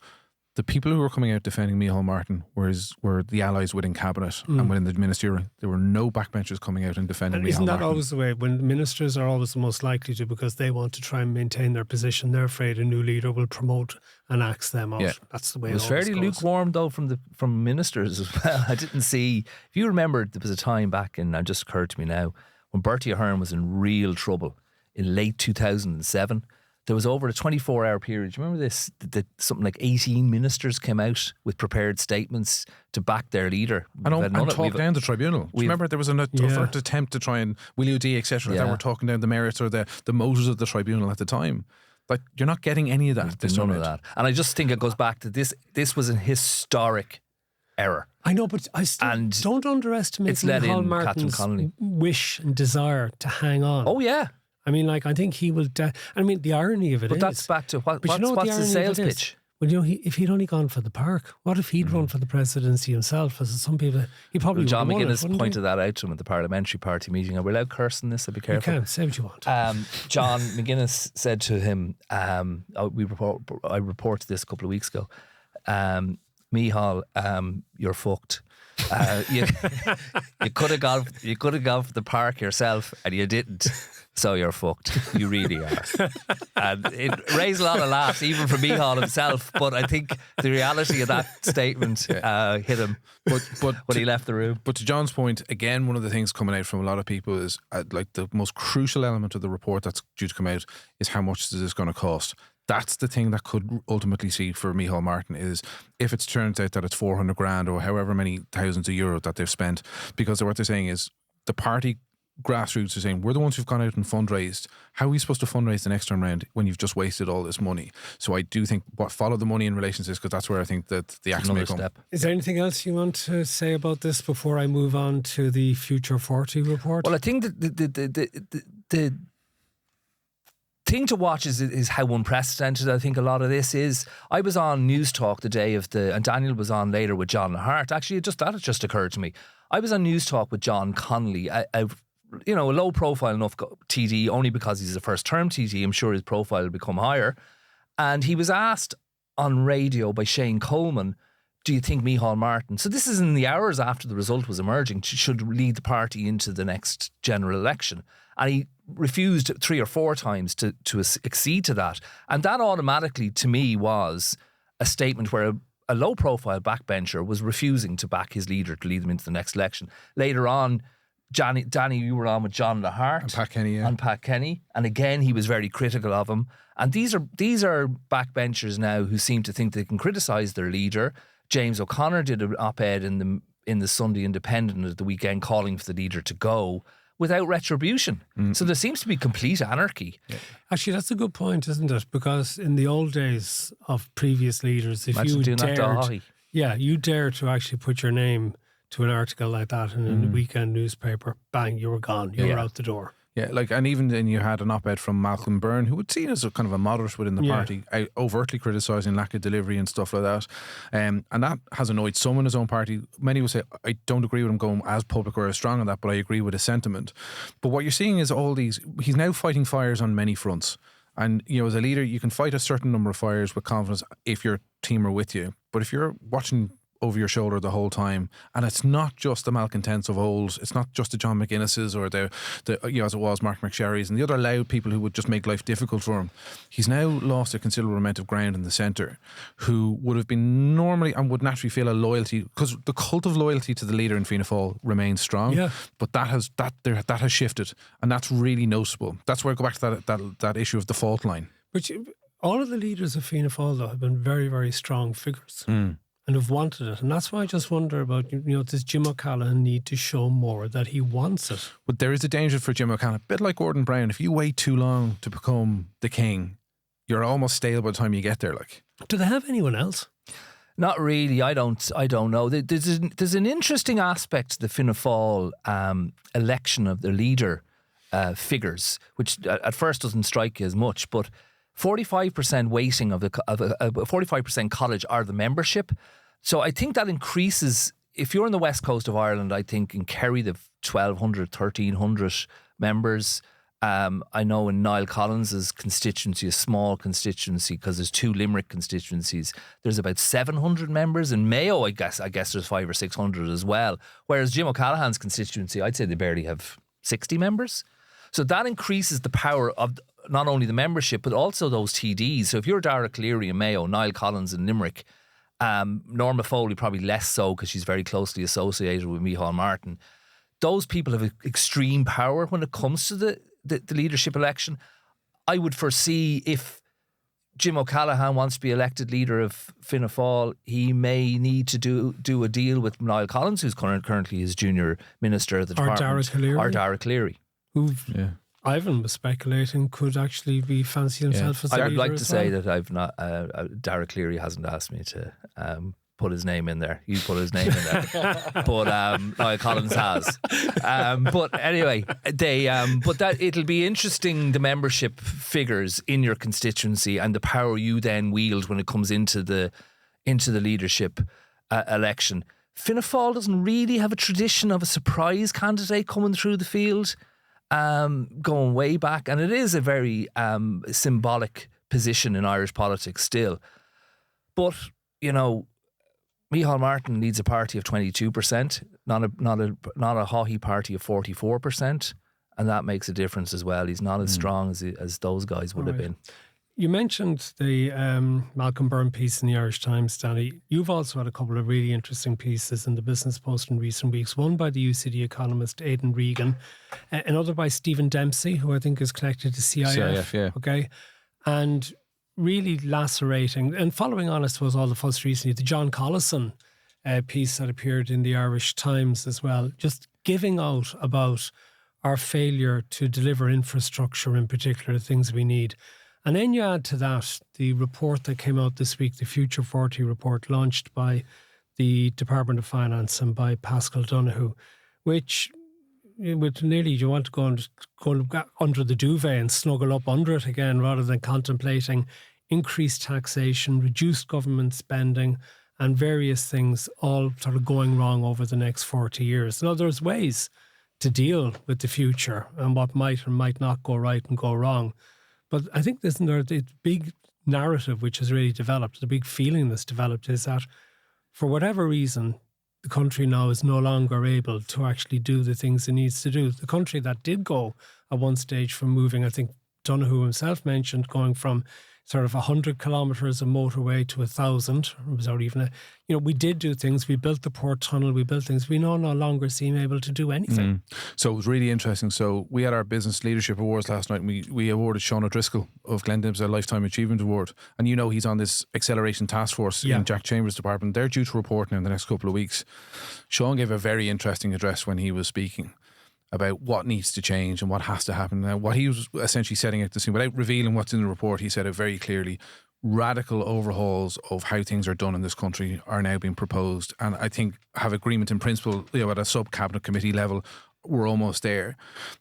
the people who were coming out defending Micheál Martin were the allies within cabinet and within the ministerial. There were no backbenchers coming out and defending Micheál Martin. Isn't that always the way? When ministers are always the most likely to, because they want to try and maintain their position. They're afraid a new leader will promote and axe them out. Yeah. That's the way it was fairly goes. Lukewarm though from ministers as well. I didn't see. If you remember, there was a time back in, it just occurred to me now, when Bertie Ahern was in real trouble in late 2007. There was over a 24-hour period. Do you remember this? That something like 18 ministers came out with prepared statements to back their leader. And talk down the tribunal. Do you remember there was an attempt to try and Will you D, etc. that were talking down the merits or the motives of the tribunal at the time. Like, you're not getting any of that. None of that. And I just think it goes back to this. This was an historic error. I know, but I still don't underestimate Micheál Martin's wish and desire to hang on. Oh yeah. I mean, like, I think he will. The irony of it is. But that's back to what's the sales pitch? Well, if he'd only gone for the park, what if he'd run for the presidency himself? As some people, he probably John would have McGuinness won it, pointed that out to him at the parliamentary party meeting. Are we allowed cursing this? I'd be You careful. can say what you want. John McGuinness said to him, I reported this a couple of weeks ago, Micheál, you're fucked. You could have gone for the park yourself and you didn't, so you're fucked. You really are. And it raised a lot of laughs even from Micheál himself, but I think the reality of that statement hit him but when he left the room. But to John's point, again, one of the things coming out from a lot of people is like the most crucial element of the report that's due to come out is how much is this going to cost. That's the thing that could ultimately see for Micheál Martin is if it turns out that it's 400 grand or however many thousands of euro that they've spent, because what they're saying is the party grassroots are saying we're the ones who've gone out and fundraised. How are we supposed to fundraise the next time round when you've just wasted all this money? So I do think follow the money in relation to this, because that's where I think that the action may come. Is there anything else you want to say about this before I move on to the Future 40 report? Well, I think that the thing to watch is how unprecedented I think a lot of this is. I was on News Talk the day of and Daniel was on later with John Lahart. Actually, that just occurred to me. I was on News Talk with John Connolly, a low profile enough TD, only because he's a first term TD. I'm sure his profile will become higher. And he was asked on radio by Shane Coleman, do you think Micheál Martin, so this is in the hours after the result was emerging, should lead the party into the next general election? And he refused 3 or 4 times to accede to that. And that automatically, to me, was a statement where a low-profile backbencher was refusing to back his leader to lead them into the next election. Later on, Danny, you were on with John Lahart and Pat Kenny, and Pat Kenny, and again he was very critical of him. And these are backbenchers now who seem to think they can criticise their leader. James O'Connor did an op-ed in the Sunday Independent at the weekend calling for the leader to go without retribution. So there seems to be complete anarchy. Yeah. Actually, that's a good point, isn't it? Because in the old days of previous leaders, if you dared to actually put your name to an article like that in a weekend newspaper, bang, you were gone. You were out the door. Yeah, and even then you had an op-ed from Malcolm Byrne, who would seen as a kind of a moderate within the party, overtly criticising lack of delivery and stuff like that. And that has annoyed some in his own party. Many would say, I don't agree with him going as public or as strong on that, but I agree with his sentiment. But what you're seeing is he's now fighting fires on many fronts. And, as a leader, you can fight a certain number of fires with confidence if your team are with you. But if you're watching over your shoulder the whole time, and it's not just the malcontents of old, it's not just the John McGuinnesses or the as it was Mark McSherry's and the other loud people who would just make life difficult for him. He's now lost a considerable amount of ground in the centre, who would have been normally and would naturally feel a loyalty, because the cult of loyalty to the leader in Fianna Fáil remains strong. But that has shifted, and that's really noticeable. That's where I go back to that issue of the fault line. But all of the leaders of Fianna Fáil, though, have been very, very strong figures. And have wanted it. And that's why I just wonder about, does Jim O'Callaghan need to show more that he wants it? But there is a danger for Jim O'Callaghan, a bit like Gordon Brown. If you wait too long to become the king, you're almost stale by the time you get there. Do they have anyone else? Not really. I don't know. There's an interesting aspect to the Fianna Fáil election of their leader figures, which at first doesn't strike you as much, but 45% weighting of 45% college are the membership. So I think that increases. If you're in the west coast of Ireland, I think in Kerry they've 1,200, 1,300 members. I know in Niall Collins's constituency, a small constituency, because there's 2 Limerick constituencies, there's about 700 members. In Mayo, I guess there's 500 or 600 as well. Whereas Jim O'Callaghan's constituency, I'd say they barely have 60 members. So that increases the power of not only the membership, but also those TDs. So if you're Dara Cleary in Mayo, Niall Collins in Limerick, Norma Foley probably less so because she's very closely associated with Micheál Martin. Those people have extreme power when it comes to the leadership election. I would foresee if Jim O'Callaghan wants to be elected leader of Fianna Fáil, he may need to do a deal with Niall Collins, who's currently his junior minister of the department. Or Dara Cleary. Ivan was speculating could actually be fancy himself as a leader. I'd like to say that I've not. Dara Cleary hasn't asked me to put his name in there. You put his name in there. But Niall Collins has. But anyway, it'll be interesting, the membership figures in your constituency and the power you then wield when it comes into the leadership election. Fianna Fáil doesn't really have a tradition of a surprise candidate coming through the field, going way back, and it is a very symbolic position in Irish politics still. But Micheál Martin leads a party of 22%, not a haughty party of 44%, and that makes a difference as well. He's not as strong as those guys would have been. You mentioned the Malcolm Byrne piece in the Irish Times, Danny. You've also had a couple of really interesting pieces in the Business Post in recent weeks. One by the UCD economist Aidan Regan, another by Stephen Dempsey, who I think has collected the CIF. Yeah. Okay, and really lacerating, and following on, I suppose, all the fuss recently, the John Collison piece that appeared in the Irish Times as well, just giving out about our failure to deliver infrastructure, in particular, the things we need. And then you add to that the report that came out this week, the Future 40 report, launched by the Department of Finance and by Pascal Donoghue, which with nearly, you want to go under the duvet and snuggle up under it again, rather than contemplating increased taxation, reduced government spending, and various things all sort of going wrong over the next 40 years. Now, there's ways to deal with the future and what might or might not go right and go wrong. But I think the big narrative which has really developed, the big feeling that's developed, is that for whatever reason, the country now is no longer able to actually do the things it needs to do. The country that did go at one stage from moving, I think Donoghue himself mentioned, going from sort of 100 kilometres of motorway to 1,000, without even we did do things. We built the port tunnel, we built things. We no longer seem able to do anything. So it was really interesting. So we had our Business Leadership Awards last night, and we awarded Sean O'Driscoll of Glendibs a Lifetime Achievement Award. And he's on this acceleration task force in Jack Chambers' department. They're due to report now in the next couple of weeks. Sean gave a very interesting address when he was speaking about what needs to change and what has to happen. Now, what he was essentially setting out the scene, without revealing what's in the report, he said it very clearly. Radical overhauls of how things are done in this country are now being proposed, and I think have agreement in principle, at a sub-cabinet committee level. We're almost there.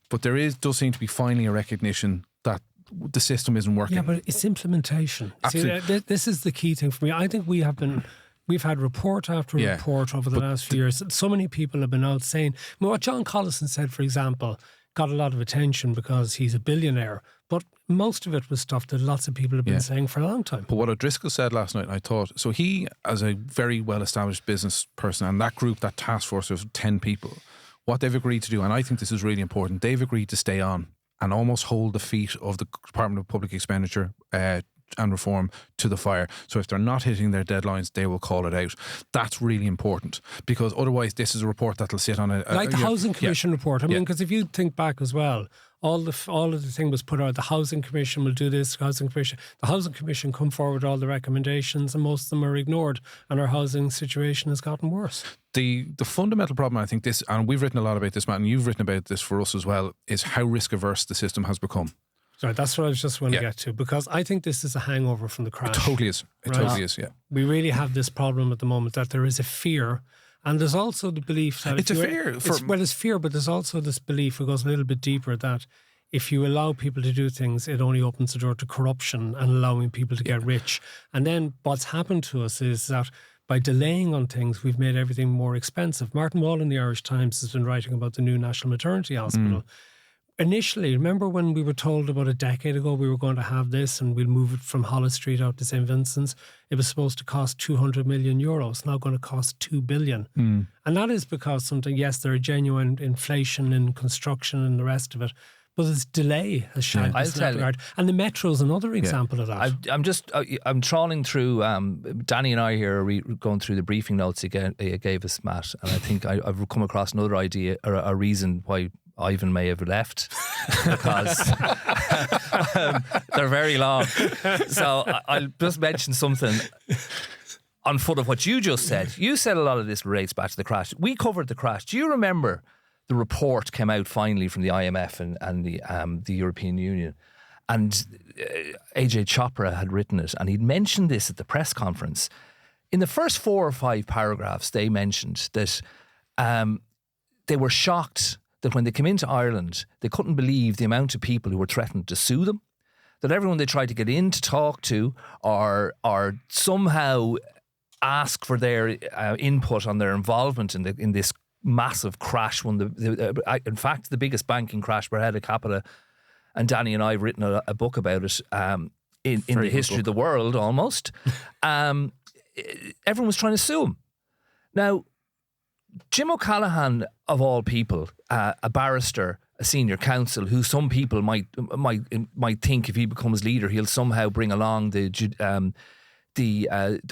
But does seem to be finally a recognition that the system isn't working. Yeah, but it's implementation. Absolutely. See, this is the key thing for me. I think we've had report after report over the last few years. So many people have been out saying, what John Collison said, for example, got a lot of attention because he's a billionaire. But most of it was stuff that lots of people have been saying for a long time. But what O'Driscoll said last night, I thought, so he, as a very well-established business person, and that group, that task force of 10 people, what they've agreed to do, and I think this is really important, they've agreed to stay on and almost hold the feet of the Department of Public Expenditure and Reform to the fire. So if they're not hitting their deadlines, they will call it out. That's really important, because otherwise this is a report that'll sit on like the Housing Commission report. I mean, because if you think back as well, all of the thing was put out. The Housing Commission will do this. The Housing Commission come forward with all the recommendations, and most of them are ignored, and our housing situation has gotten worse. The fundamental problem, I think, this, and we've written a lot about this, Matt, and you've written about this for us as well, is how risk averse the system has become. Sorry, that's what I was just want to get to, because I think this is a hangover from the crash. It totally is. Totally is, yeah. We really have this problem at the moment that there is a fear, and there's also the belief that it's a fear. It's fear, but there's also this belief, it goes a little bit deeper, that if you allow people to do things, it only opens the door to corruption and allowing people to get rich. And then what's happened to us is that by delaying on things, we've made everything more expensive. Martin Wall in the Irish Times has been writing about the new National Maternity Hospital. Initially, remember when we were told about a decade ago we were going to have this and we'll move it from Holles Street out to St. Vincent's? It was supposed to cost 200 million euros. It's now going to cost 2 billion. And that is because there are genuine inflation in construction and the rest of it. But this delay has shined this regard. And the metro is another example of that. I'm trawling through, Danny and I here are going through the briefing notes he gave us, Matt, and I think I've come across another idea, or a reason why Ivan may have left, because they're very long. So I'll just mention something on foot of what you just said. You said a lot of this relates back to the crash. We covered the crash. Do you remember the report came out finally from the IMF and the European Union? And AJ Chopra had written it, and he'd mentioned this at the press conference. in the first 4 or 5 paragraphs, they mentioned that they were shocked that when they came into Ireland, they couldn't believe the amount of people who were threatened to sue them, that everyone they tried to get in to talk to or somehow ask for their input on their involvement in this massive crash. In fact, the biggest banking crash per head capita, and Danny and I have written a book about it in the history of the world almost. Everyone was trying to sue him. Now, Jim O'Callaghan, of all people, a barrister, a senior counsel, who some people might think if he becomes leader, he'll somehow bring along the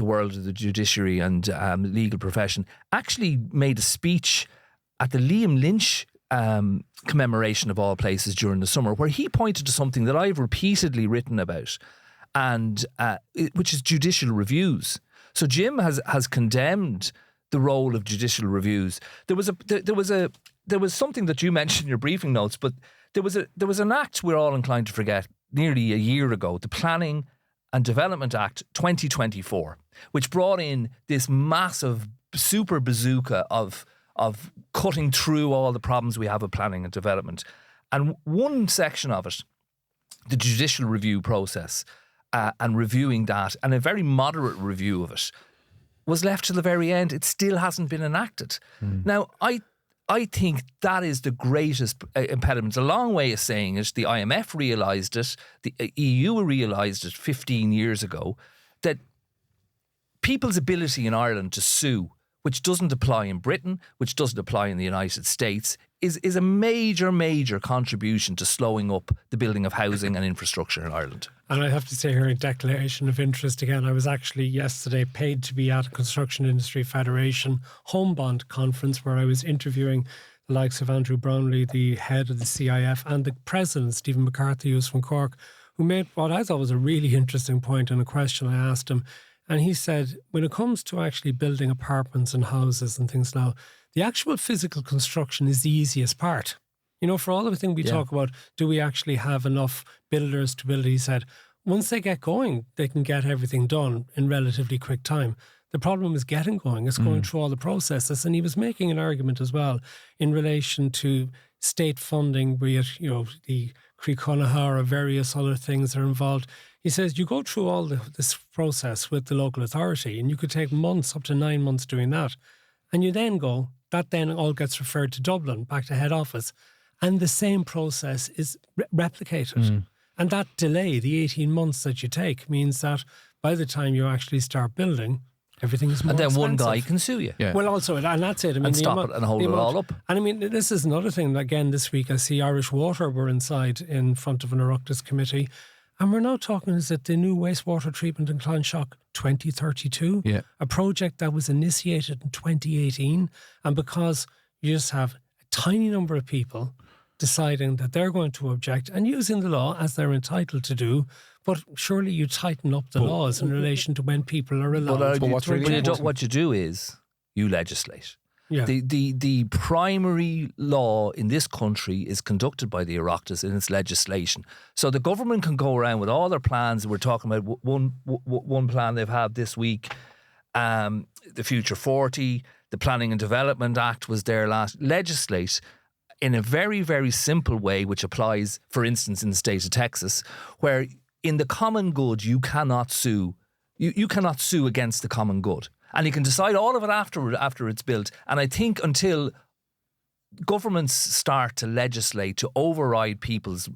world of the judiciary and legal profession, actually made a speech at the Liam Lynch commemoration of all places during the summer, where he pointed to something that I've repeatedly written about, and which is judicial reviews. So Jim has condemned the role of judicial reviews. There was something that you mentioned in your briefing notes, but there was an act we're all inclined to forget nearly a year ago, the Planning and Development Act 2024, which brought in this massive super bazooka of cutting through all the problems we have with planning and development. And one section of it, the judicial review process, and reviewing that, and a very moderate review of it, was left to the very end. It still hasn't been enacted. Now, I think that is the greatest impediment. A long way of saying it. The IMF realised it. The EU realised it 15 years ago, that people's ability in Ireland to sue, which doesn't apply in Britain, which doesn't apply in the United States, is a major, major contribution to slowing up the building of housing and infrastructure in Ireland. And I have to say here, a declaration of interest again. I was actually yesterday paid to be at a Construction Industry Federation Home Bond conference where I was interviewing the likes of Andrew Brownlee, the head of the CIF, and the president, Stephen McCarthy, who's from Cork, who made what I thought was a really interesting point in a question I asked him. And he said, when it comes to actually building apartments and houses and things now, the actual physical construction is the easiest part. You know, for all everything we talk about, do we actually have enough builders to build it? He said, once they get going, they can get everything done in relatively quick time. The problem is getting going. It's going through all the processes. And he was making an argument as well in relation to state funding, be it, you know, the Croí Cónaithe or various other things that are involved. He says you go through all this process with the local authority and you could take months, up to 9 months doing that. And you then go, that then all gets referred to Dublin, back to head office. And the same process is replicated. And that delay, the 18 months that you take, means that by the time you actually start building, everything is more expensive. And then one guy can sue you. Yeah. Well, also, and that's it. I mean, and stop it and hold it all up. And I mean, this is another thing. Again, this week I see Irish Water were inside in front of an Oireachtas committee. And we're now talking, is it the new wastewater treatment in Clonshaugh 2032? Yeah. A project that was initiated in 2018. And because you just have a tiny number of people deciding that they're going to object and using the law as they're entitled to do, but surely you tighten up the laws in relation to when people are allowed to. What you do is you legislate. Yeah. The primary law in this country is conducted by the Oireachtas in its legislation. So the government can go around with all their plans. We're talking about one plan they've had this week, the Future 40, the Planning and Development Act was there last. Legislate in a very, very simple way, which applies, for instance, in the state of Texas, where in the common good you cannot sue. You cannot sue against the common good. And you can decide all of it after it's built. And I think until governments start to legislate to override people's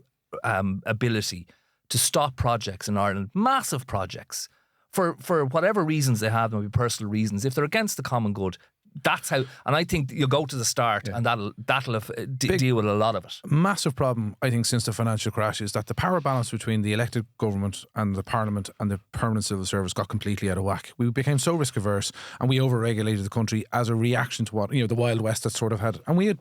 ability to stop projects in Ireland, massive projects, for whatever reasons they have, maybe personal reasons, if they're against the common good, that's how. And I think you'll go to the start, and that'll deal with a lot of it. Massive problem, I think, since the financial crash is that the power balance between the elected government and the Parliament and the permanent civil service got completely out of whack. We became so risk averse, and we over-regulated the country as a reaction to what, you know, the Wild West that sort of had. And we've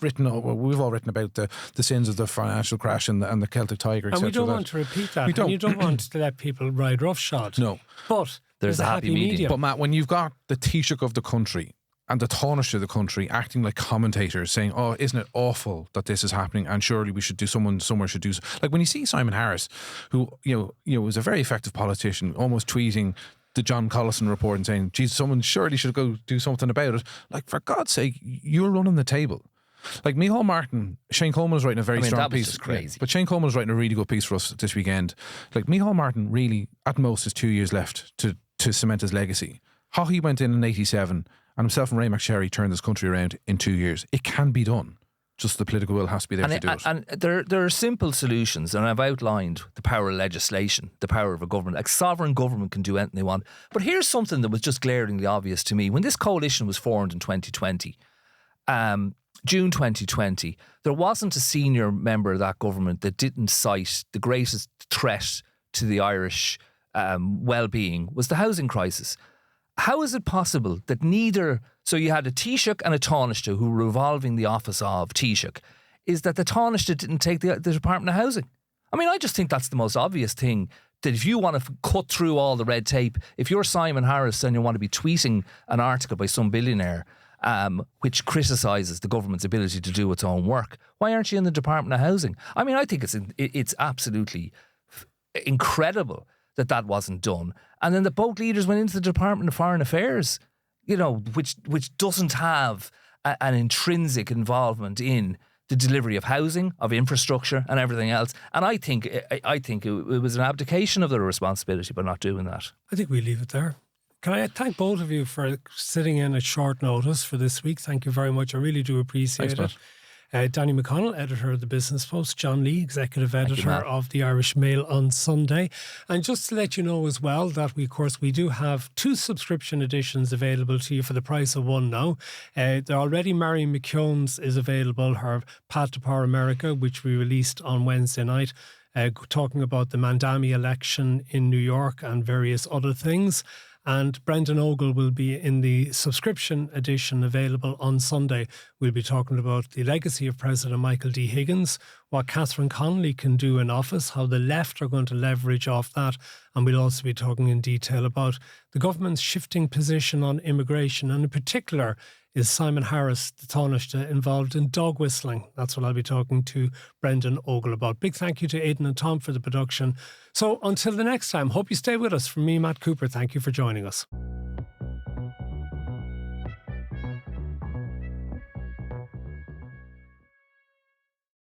all written about the sins of the financial crash and the Celtic Tiger, etc. And we don't want to repeat that. And you don't want to let people ride roughshod. No, but there's a happy medium. But Matt, when you've got the Taoiseach of the country and the Taoiseach of the country acting like commentators, saying, "Oh, isn't it awful that this is happening? And surely we should do. Someone somewhere should do." Like when you see Simon Harris, who you know was a very effective politician, almost tweeting the John Collison report and saying, geez, someone surely should go do something about it. Like, for God's sake, you're running the table. Like Micheál Martin, Shane Coleman was writing a very strong that was piece. just crazy. But Shane Coleman was writing a really good piece for us this weekend. Like Micheál Martin really, at most, has 2 years left to cement his legacy. Haughey went in 87 and himself and Ray McSherry turned this country around in 2 years. It can be done. Just the political will has to be there to do it. And there are simple solutions, and I've outlined the power of legislation, the power of a government. Like sovereign government can do anything they want. But here's something that was just glaringly obvious to me. When this coalition was formed in 2020, June 2020, there wasn't a senior member of that government that didn't cite the greatest threat to the Irish well-being was the housing crisis. How is it possible that neither... So you had a Taoiseach and a Taoiseach who were revolving the office of Taoiseach. Is that the Taoiseach didn't take the Department of Housing? I mean, I just think that's the most obvious thing. That if you want to cut through all the red tape, if you're Simon Harris and you want to be tweeting an article by some billionaire which criticises the government's ability to do its own work, why aren't you in the Department of Housing? I mean, I think it's absolutely incredible that wasn't done. And then the both leaders went into the Department of Foreign Affairs, you know, which doesn't have an intrinsic involvement in the delivery of housing, of infrastructure and everything else. And I think it was an abdication of their responsibility by not doing that. I think we leave it there. Can I thank both of you for sitting in at short notice for this week? Thank you very much. I really do appreciate it. Danny McConnell, editor of the Business Post. John Lee, executive editor of the Irish Mail on Sunday. And just to let you know as well that we do have 2 subscription editions available to you for the price of one now. Already Mary McKeown's is available, her Path to Power America, which we released on Wednesday night, talking about the Mandami election in New York and various other things. And Brendan Ogle will be in the subscription edition available on Sunday. We'll be talking about the legacy of President Michael D. Higgins, what Catherine Connolly can do in office, how the left are going to leverage off that. And we'll also be talking in detail about the government's shifting position on immigration. And in particular, is Simon Harris, the Taoiseach, involved in dog whistling? That's what I'll be talking to Brendan Ogle about. Big thank you to Aidan and Tom for the production. So until the next time, hope you stay with us. From me, Matt Cooper, thank you for joining us.